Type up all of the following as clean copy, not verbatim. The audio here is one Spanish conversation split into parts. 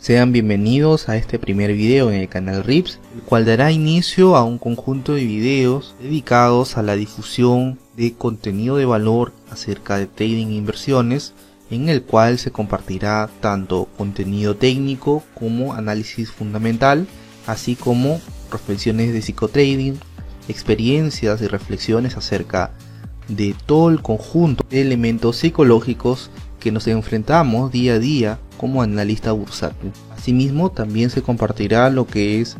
Sean bienvenidos a este primer video en el canal RIPS, el cual dará inicio a un conjunto de videos dedicados a la difusión de contenido de valor acerca de trading e inversiones, en el cual se compartirá tanto contenido técnico como análisis fundamental, así como reflexiones de psicotrading, experiencias y reflexiones acerca de todo el conjunto de elementos psicológicos que nos enfrentamos día a día como analista bursátil. Asimismo, también se compartirá lo que es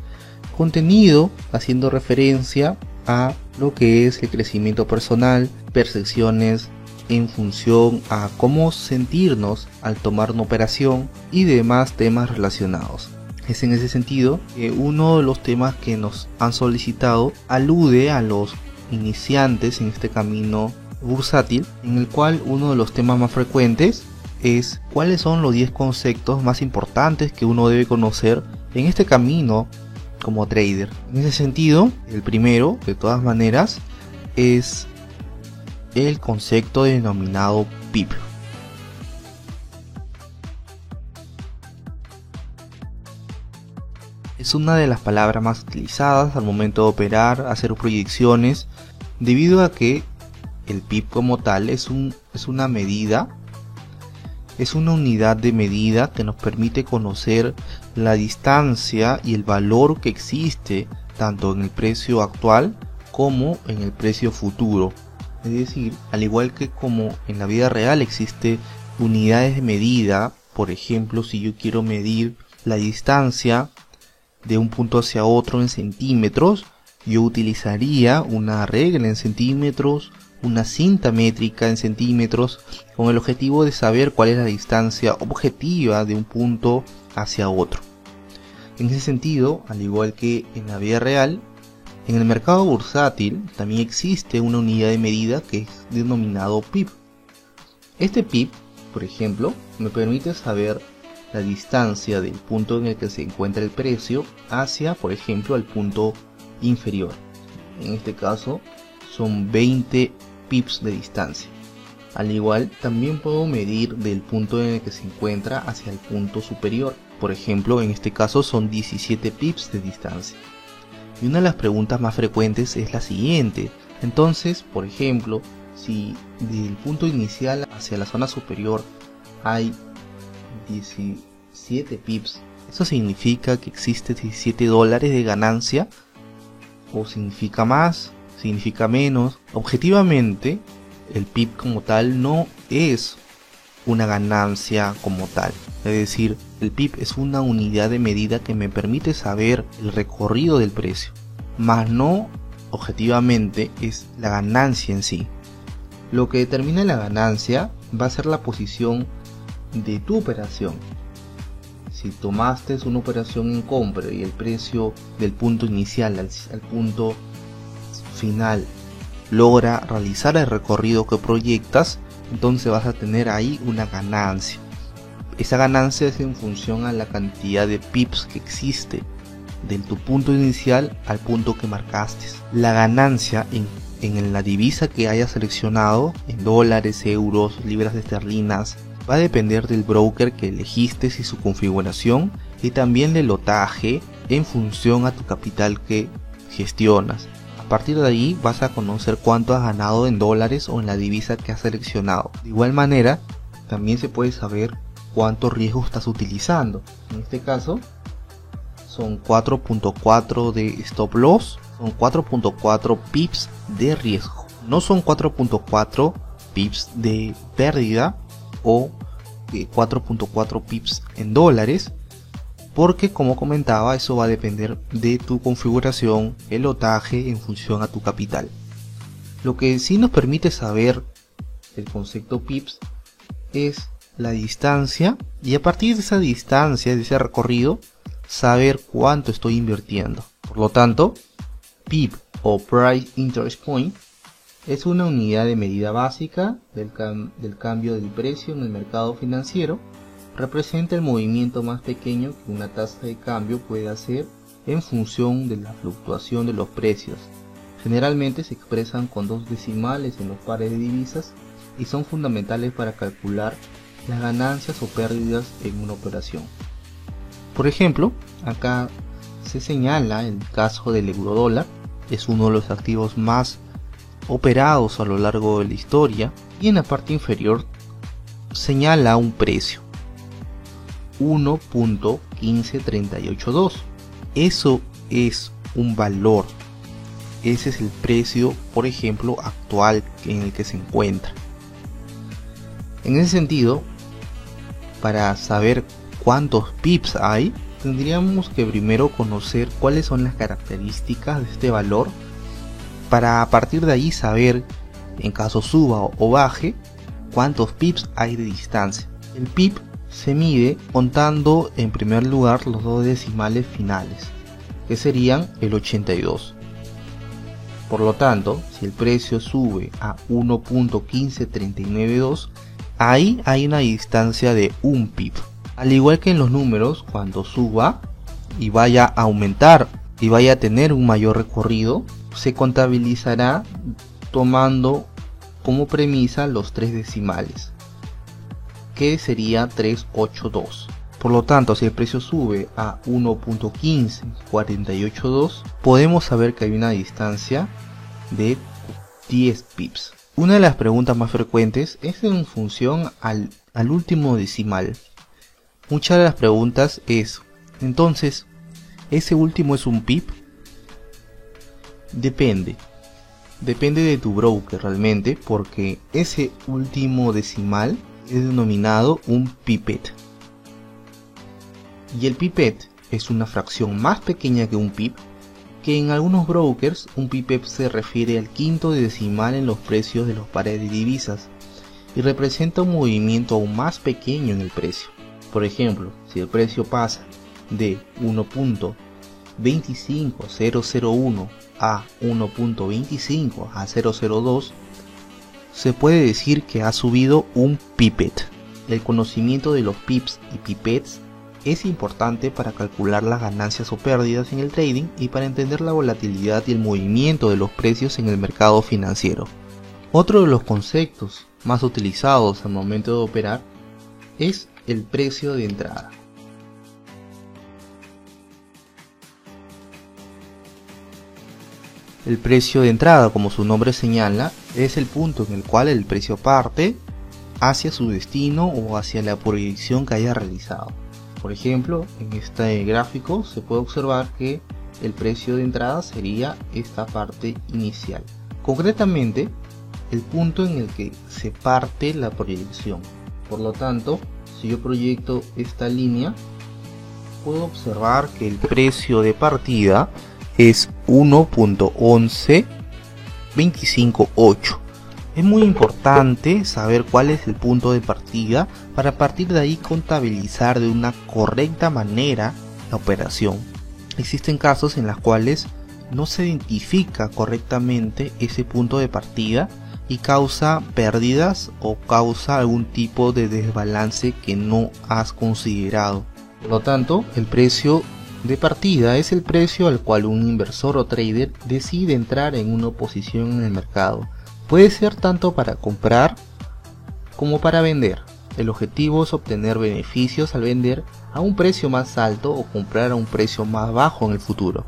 contenido haciendo referencia a lo que es el crecimiento personal, percepciones en función a cómo sentirnos al tomar una operación y demás temas relacionados. Es en ese sentido que uno de los temas que nos han solicitado alude a los iniciantes en este camino bursátil, en el cual uno de los temas más frecuentes es cuáles son los 10 conceptos más importantes que uno debe conocer en este camino como trader. En ese sentido, el primero, de todas maneras, es el concepto denominado PIP. Es una de las palabras más utilizadas al momento de operar, hacer proyecciones, debido a que el PIP como tal es una medida, es una unidad de medida que nos permite conocer la distancia y el valor que existe tanto en el precio actual como en el precio futuro. Es decir, al igual que como en la vida real existe unidades de medida, por ejemplo, si yo quiero medir la distancia de un punto hacia otro en centímetros, yo utilizaría una regla en centímetros, una cinta métrica en centímetros, con el objetivo de saber cuál es la distancia objetiva de un punto hacia otro. En ese sentido, al igual que en la vida real, en el mercado bursátil también existe una unidad de medida que es denominado PIP. Este PIP, por ejemplo, me permite saber la distancia del punto en el que se encuentra el precio hacia, por ejemplo, al punto inferior. En este caso son 20 pips de distancia. Al igual, también puedo medir del punto en el que se encuentra hacia el punto superior. Por ejemplo, en este caso son 17 pips de distancia. Y una de las preguntas más frecuentes es la siguiente. Entonces, por ejemplo, si del punto inicial hacia la zona superior hay 17 pips, ¿eso significa que existe $17 de ganancia? ¿O significa más? ¿Significa menos? Objetivamente, el PIP como tal no es una ganancia como tal. Es decir, el PIP es una unidad de medida que me permite saber el recorrido del precio, más no objetivamente es la ganancia en sí. Lo que determina la ganancia va a ser la posición de tu operación. Si tomaste una operación en compra y el precio del punto inicial al punto final logra realizar el recorrido que proyectas, entonces vas a tener ahí una ganancia. Esa ganancia es en función a la cantidad de pips que existe de tu punto inicial al punto que marcaste. La ganancia en la divisa que hayas seleccionado, en dólares, euros, libras esterlinas, va a depender del broker que elegiste y su configuración, y también del lotaje en función a tu capital que gestionas. A partir de ahí vas a conocer cuánto has ganado en dólares o en la divisa que has seleccionado. De igual manera, también se puede saber cuánto riesgo estás utilizando. En este caso, son 4.4 de stop loss, son 4.4 pips de riesgo. No son 4.4 pips de pérdida o 4.4 pips en dólares, porque como comentaba, eso va a depender de tu configuración, el lotaje en función a tu capital. Lo que sí nos permite saber el concepto pips es la distancia, y a partir de esa distancia, de ese recorrido, saber cuánto estoy invirtiendo. Por lo tanto, PIP o Price Interest Point es una unidad de medida básica del cambio del precio en el mercado financiero. Representa el movimiento más pequeño que una tasa de cambio puede hacer en función de la fluctuación de los precios. Generalmente se expresan con 2 decimales en los pares de divisas y son fundamentales para calcular las ganancias o pérdidas en una operación. Por ejemplo, acá se señala el caso del eurodólar, es uno de los activos más operados a lo largo de la historia, y en la parte inferior señala un precio, 1.15382. Eso es un valor, ese es el precio, por ejemplo, actual en el que se encuentra. En ese sentido, para saber cuántos pips hay, tendríamos que primero conocer cuáles son las características de este valor, para a partir de ahí saber, en caso suba o baje, cuántos pips hay de distancia. El pip se mide contando en primer lugar los dos decimales finales, que serían el 82. Por lo tanto, si el precio sube a 1.15392, ahí hay una distancia de un pip. Al igual que en los números, cuando suba y vaya a aumentar y vaya a tener un mayor recorrido, se contabilizará tomando como premisa los tres decimales, que sería 382. Por lo tanto, si el precio sube a 1.15482, podemos saber que hay una distancia de 10 pips. Una de las preguntas más frecuentes es en función al último decimal. Muchas de las preguntas es, entonces, ¿ese último es un pip? Depende de tu broker realmente, porque ese último decimal es denominado un pipet. Y el pipet es una fracción más pequeña que un pip, que en algunos brokers un pipet se refiere al quinto decimal en los precios de los pares de divisas y representa un movimiento aún más pequeño en el precio. Por ejemplo, si el precio pasa de 1.25001 a 1.25 a 002, se puede decir que ha subido un pipet. El conocimiento de los pips y pipets es importante para calcular las ganancias o pérdidas en el trading y para entender la volatilidad y el movimiento de los precios en el mercado financiero. Otro de los conceptos más utilizados al momento de operar es el precio de entrada. El precio de entrada, como su nombre señala, es el punto en el cual el precio parte hacia su destino o hacia la proyección que haya realizado. Por ejemplo, en este gráfico se puede observar que el precio de entrada sería esta parte inicial. Concretamente, el punto en el que se parte la proyección. Por lo tanto, si yo proyecto esta línea, puedo observar que el precio de partida es 1.11258. Es muy importante saber cuál es el punto de partida para a partir de ahí contabilizar de una correcta manera la operación. Existen casos en los cuales no se identifica correctamente ese punto de partida y causa pérdidas o causa algún tipo de desbalance que no has considerado. Por lo tanto, el precio de partida es el precio al cual un inversor o trader decide entrar en una posición en el mercado. Puede ser tanto para comprar como para vender. El objetivo es obtener beneficios al vender a un precio más alto o comprar a un precio más bajo en el futuro.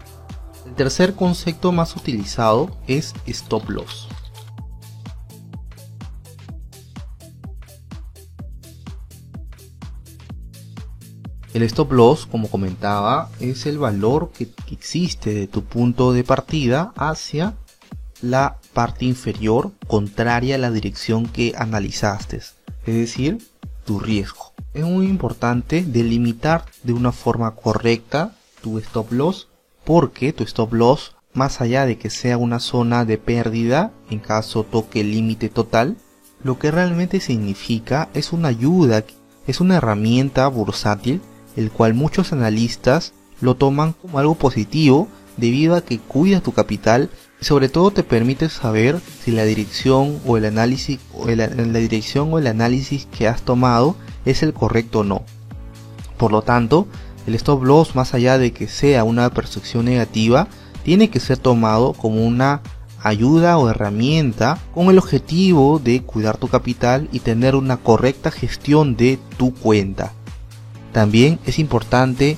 El tercer concepto más utilizado es stop loss. El stop loss, como comentaba, es el valor que existe de tu punto de partida hacia la parte inferior contraria a la dirección que analizaste, es decir, tu riesgo. Es muy importante delimitar de una forma correcta tu stop loss, porque tu stop loss, más allá de que sea una zona de pérdida en caso toque el límite total, lo que realmente significa es una ayuda, es una herramienta bursátil, el cual muchos analistas lo toman como algo positivo debido a que cuida tu capital y sobre todo te permite saber si la dirección o el análisis que has tomado es el correcto o no. Por lo tanto, el stop loss, más allá de que sea una percepción negativa, tiene que ser tomado como una ayuda o herramienta con el objetivo de cuidar tu capital y tener una correcta gestión de tu cuenta. También es importante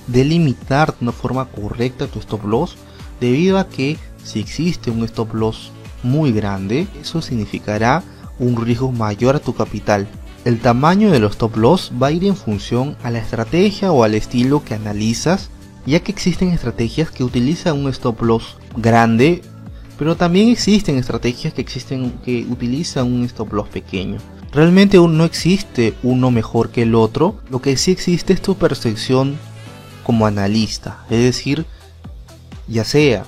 delimitar de una forma correcta tu stop loss, debido a que si existe un stop loss muy grande, eso significará un riesgo mayor a tu capital. El tamaño de los stop loss va a ir en función a la estrategia o al estilo que analizas, ya que existen estrategias que utilizan un stop loss grande, pero también existen estrategias que utilizan un stop loss pequeño. Realmente no existe uno mejor que el otro, lo que sí existe es tu percepción como analista, es decir, ya sea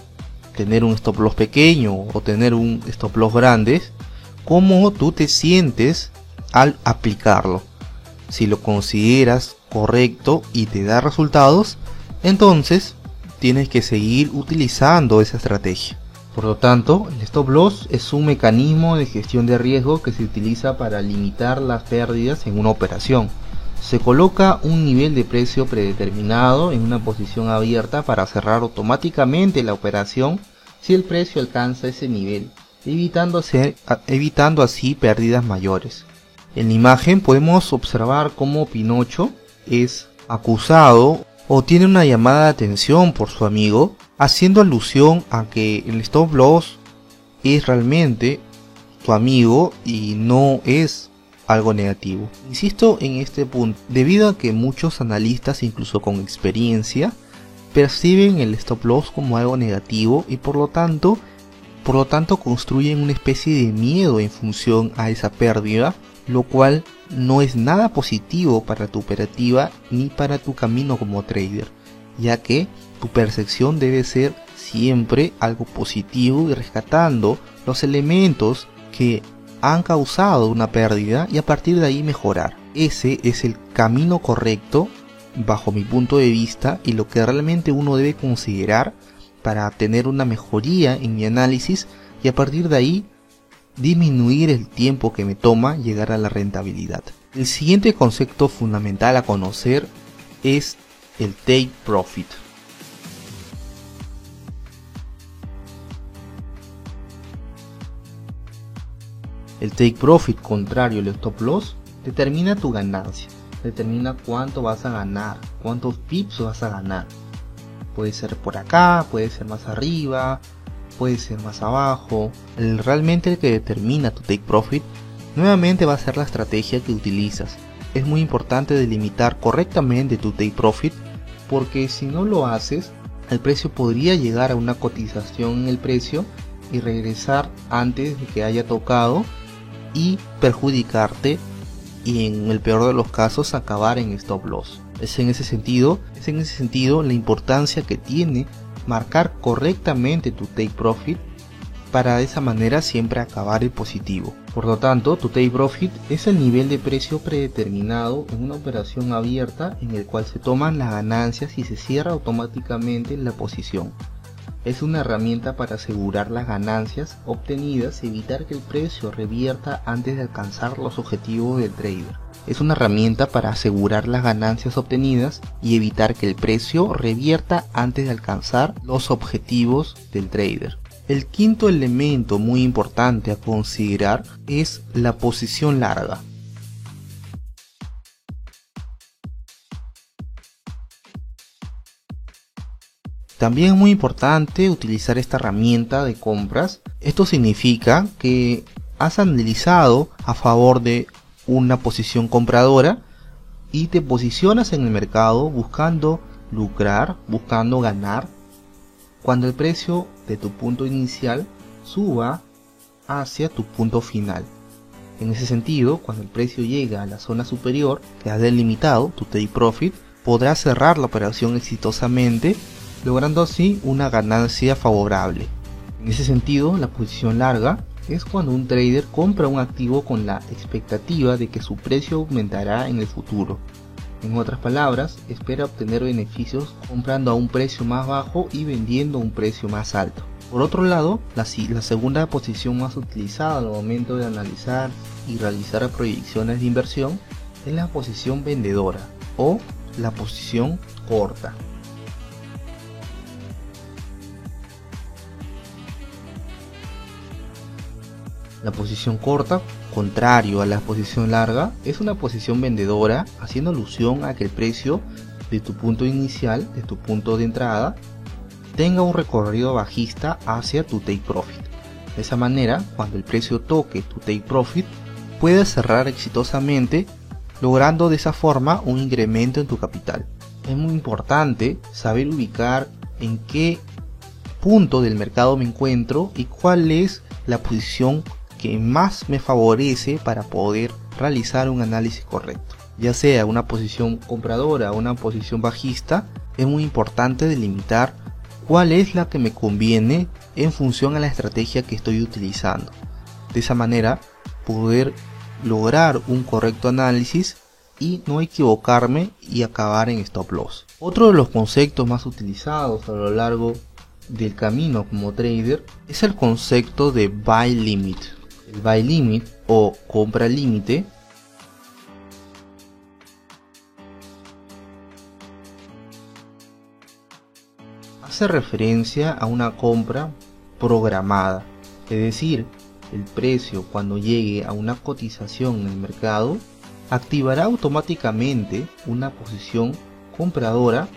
tener un stop loss pequeño o tener un stop loss grande, cómo tú te sientes al aplicarlo. Si lo consideras correcto y te da resultados, entonces tienes que seguir utilizando esa estrategia. Por lo tanto, el stop loss es un mecanismo de gestión de riesgo que se utiliza para limitar las pérdidas en una operación. Se coloca un nivel de precio predeterminado en una posición abierta para cerrar automáticamente la operación si el precio alcanza ese nivel, evitando así pérdidas mayores. En la imagen podemos observar cómo Pinocho es acusado o tiene una llamada de atención por su amigo, haciendo alusión a que el stop loss es realmente tu amigo y no es algo negativo. Insisto en este punto, debido a que muchos analistas, incluso con experiencia, perciben el stop loss como algo negativo y por lo tanto construyen una especie de miedo en función a esa pérdida, lo cual no es nada positivo para tu operativa ni para tu camino como trader, ya que tu percepción debe ser siempre algo positivo y rescatando los elementos que han causado una pérdida y a partir de ahí mejorar. Ese es el camino correcto bajo mi punto de vista y lo que realmente uno debe considerar para tener una mejoría en mi análisis y a partir de ahí disminuir el tiempo que me toma llegar a la rentabilidad. El siguiente concepto fundamental a conocer es el take profit. El take profit, contrario al stop loss, determina tu ganancia, determina cuánto vas a ganar, cuántos pips vas a ganar. Puede ser por acá, puede ser más arriba, puede ser más abajo. Realmente el que determina tu take profit nuevamente va a ser la estrategia que utilizas. Es muy importante delimitar correctamente tu take profit, porque si no lo haces, el precio podría llegar a una cotización en el precio y regresar antes de que haya tocado y perjudicarte y en el peor de los casos acabar en stop loss. Es en ese sentido la importancia que tiene marcar correctamente tu take profit para de esa manera siempre acabar en positivo. Por lo tanto, tu take profit es el nivel de precio predeterminado en una operación abierta en el cual se toman las ganancias y se cierra automáticamente la posición. Es una herramienta para asegurar las ganancias obtenidas y evitar que el precio revierta antes de alcanzar los objetivos del trader. Es una herramienta para asegurar las ganancias obtenidas y evitar que el precio revierta antes de alcanzar los objetivos del trader. El quinto elemento muy importante a considerar es la posición larga. También es muy importante utilizar esta herramienta de compras. Esto significa que has analizado a favor de una posición compradora y te posicionas en el mercado buscando lucrar, buscando ganar cuando el precio de tu punto inicial suba hacia tu punto final. En ese sentido, cuando el precio llega a la zona superior que has delimitado, tu take profit, podrás cerrar la operación exitosamente, logrando así una ganancia favorable. En ese sentido, la posición larga es cuando un trader compra un activo con la expectativa de que su precio aumentará en el futuro. En otras palabras, espera obtener beneficios comprando a un precio más bajo y vendiendo a un precio más alto. Por otro lado, la segunda posición más utilizada al momento de analizar y realizar proyecciones de inversión es la posición vendedora o la posición corta. La posición corta, contrario a la posición larga, es una posición vendedora, haciendo alusión a que el precio de tu punto inicial, de tu punto de entrada, tenga un recorrido bajista hacia tu take profit. De esa manera, cuando el precio toque tu take profit, puedes cerrar exitosamente, logrando de esa forma un incremento en tu capital. Es muy importante saber ubicar en qué punto del mercado me encuentro y cuál es la posición que más me favorece para poder realizar un análisis correcto. Ya sea una posición compradora o una posición bajista, es muy importante delimitar cuál es la que me conviene en función a la estrategia que estoy utilizando. De esa manera poder lograr un correcto análisis y no equivocarme y acabar en stop loss. Otro de los conceptos más utilizados a lo largo del camino como trader es el concepto de buy limit. El buy limit o compra límite hace referencia a una compra programada, es decir, el precio cuando llegue a una cotización en el mercado activará automáticamente una posición compradora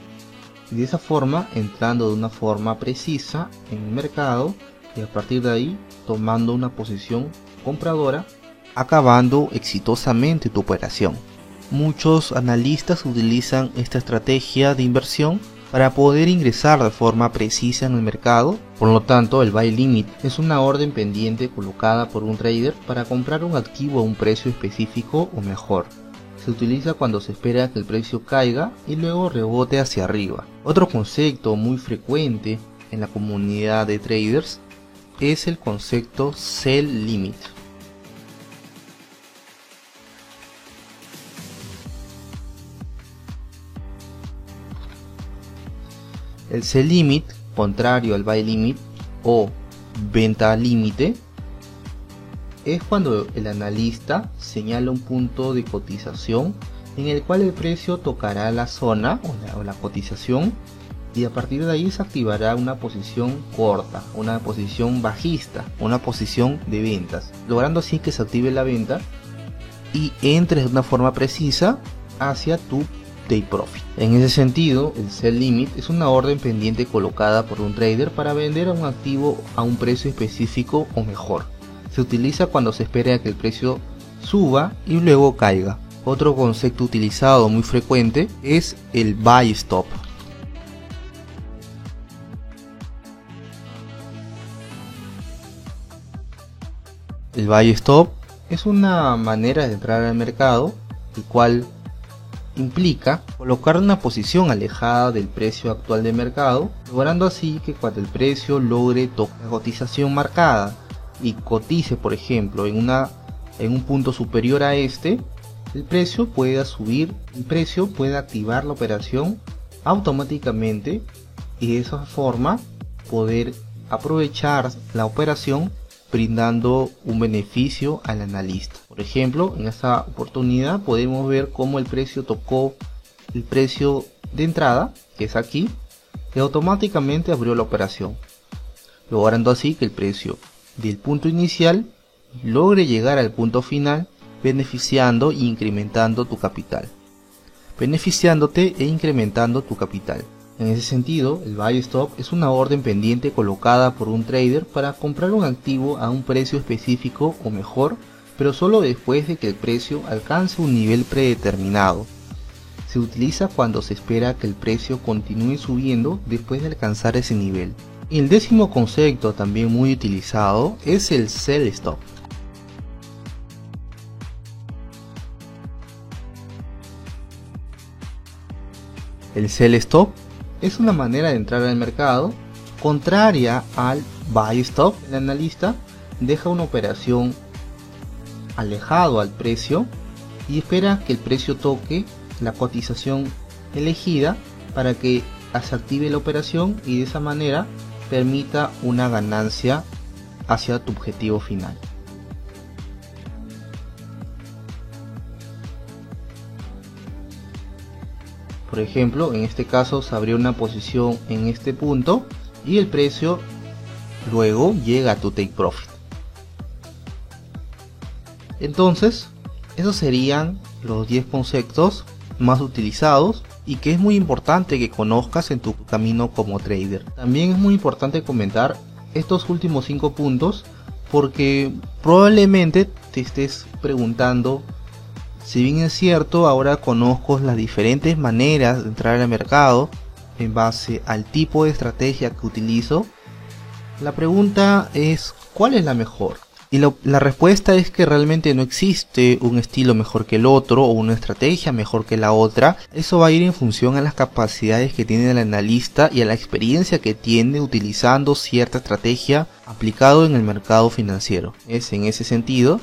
y de esa forma entrando de una forma precisa en el mercado y a partir de ahí tomando una posición compradora, acabando exitosamente tu operación. Muchos analistas utilizan esta estrategia de inversión para poder ingresar de forma precisa en el mercado. Por lo tanto, el buy limit es una orden pendiente colocada por un trader para comprar un activo a un precio específico o mejor. Se utiliza cuando se espera que el precio caiga y luego rebote hacia arriba. Otro concepto muy frecuente en la comunidad de traders es el concepto sell limit. El sell limit, contrario al buy limit o venta límite, es cuando el analista señala un punto de cotización en el cual el precio tocará la zona o la cotización y a partir de ahí se activará una posición corta, una posición bajista, una posición de ventas, logrando así que se active la venta y entres de una forma precisa hacia tu take profit. En ese sentido, el sell limit es una orden pendiente colocada por un trader para vender un activo a un precio específico o mejor. Se utiliza cuando se espera que el precio suba y luego caiga. Otro concepto utilizado muy frecuente es el buy stop. El buy stop es una manera de entrar al mercado, el cual implica colocar una posición alejada del precio actual de mercado, logrando así que cuando el precio logre tocar la cotización marcada y cotice, por ejemplo, en un punto superior a este, el precio pueda subir, el precio pueda activar la operación automáticamente y de esa forma poder aprovechar la operación brindando un beneficio al analista. Por ejemplo, en esta oportunidad podemos ver cómo el precio tocó el precio de entrada, que es aquí, y automáticamente abrió la operación, logrando así que el precio del punto inicial logre llegar al punto final, beneficiando e incrementando tu capital. Beneficiándote e incrementando tu capital. En ese sentido, el buy stop es una orden pendiente colocada por un trader para comprar un activo a un precio específico o mejor, pero solo después de que el precio alcance un nivel predeterminado. Se utiliza cuando se espera que el precio continúe subiendo después de alcanzar ese nivel. Y el décimo concepto también muy utilizado es el sell stop. El sell stop es una manera de entrar al mercado contraria al buy stop. El analista deja una operación alejado al precio y espera que el precio toque la cotización elegida para que se active la operación y de esa manera permita una ganancia hacia tu objetivo final. Por ejemplo, en este caso se abrió una posición en este punto y el precio luego llega a tu take profit. Entonces, esos serían los 10 conceptos más utilizados y que es muy importante que conozcas en tu camino como trader. También es muy importante comentar estos últimos 5 puntos porque probablemente te estés preguntando: si bien es cierto, ahora conozco las diferentes maneras de entrar al mercado en base al tipo de estrategia que utilizo, la pregunta es: ¿cuál es la mejor? Y la respuesta es que realmente no existe un estilo mejor que el otro o una estrategia mejor que la otra. Eso va a ir en función a las capacidades que tiene el analista y a la experiencia que tiene utilizando cierta estrategia aplicado en el mercado financiero. Es en ese sentido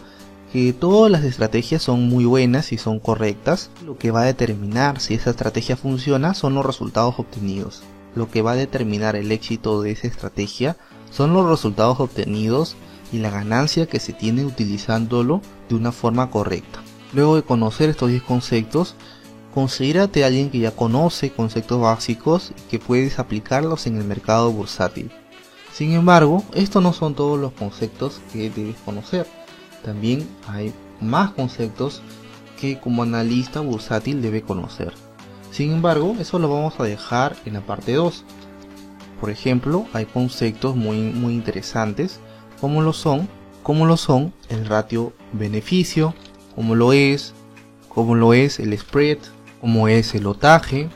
que todas las estrategias son muy buenas y son correctas. Lo que va a determinar si esa estrategia funciona son los resultados obtenidos. Lo que va a determinar el éxito de esa estrategia son los resultados obtenidos y la ganancia que se tiene utilizándolo de una forma correcta. Luego de conocer estos 10 conceptos, considérate a alguien que ya conoce conceptos básicos y que puedes aplicarlos en el mercado bursátil. Sin embargo, estos no son todos los conceptos que debes conocer. También hay más conceptos que como analista bursátil debe conocer. Sin embargo, eso lo vamos a dejar en la parte 2. Por ejemplo, hay conceptos muy interesantes como lo son el ratio beneficio, como lo es el spread, como es el lotaje,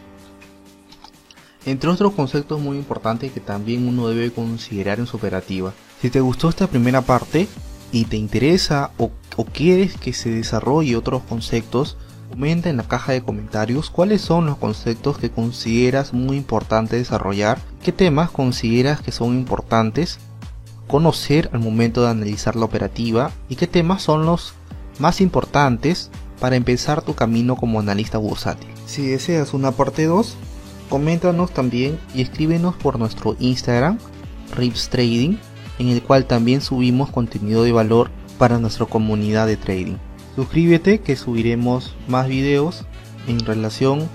entre otros conceptos muy importantes que también uno debe considerar en su operativa. Si te gustó esta primera parte y te interesa o quieres que se desarrolle otros conceptos, comenta en la caja de comentarios cuáles son los conceptos que consideras muy importante desarrollar, qué temas consideras que son importantes conocer al momento de analizar la operativa y qué temas son los más importantes para empezar tu camino como analista bursátil. Si deseas una parte 2, coméntanos también y escríbenos por nuestro Instagram, Rips Trading, en el cual también subimos contenido de valor para nuestra comunidad de trading. Suscríbete que subiremos más videos en relación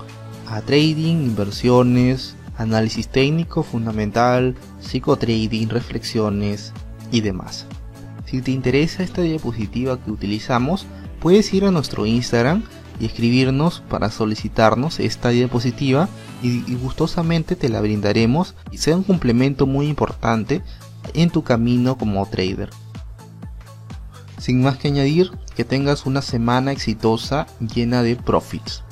a trading, inversiones, análisis técnico, fundamental, psicotrading, reflexiones y demás. Si te interesa esta diapositiva que utilizamos, puedes ir a nuestro Instagram y escribirnos para solicitarnos esta diapositiva y gustosamente te la brindaremos y sea un complemento muy importante en tu camino como trader. Sin más que añadir, que tengas una semana exitosa llena de profits.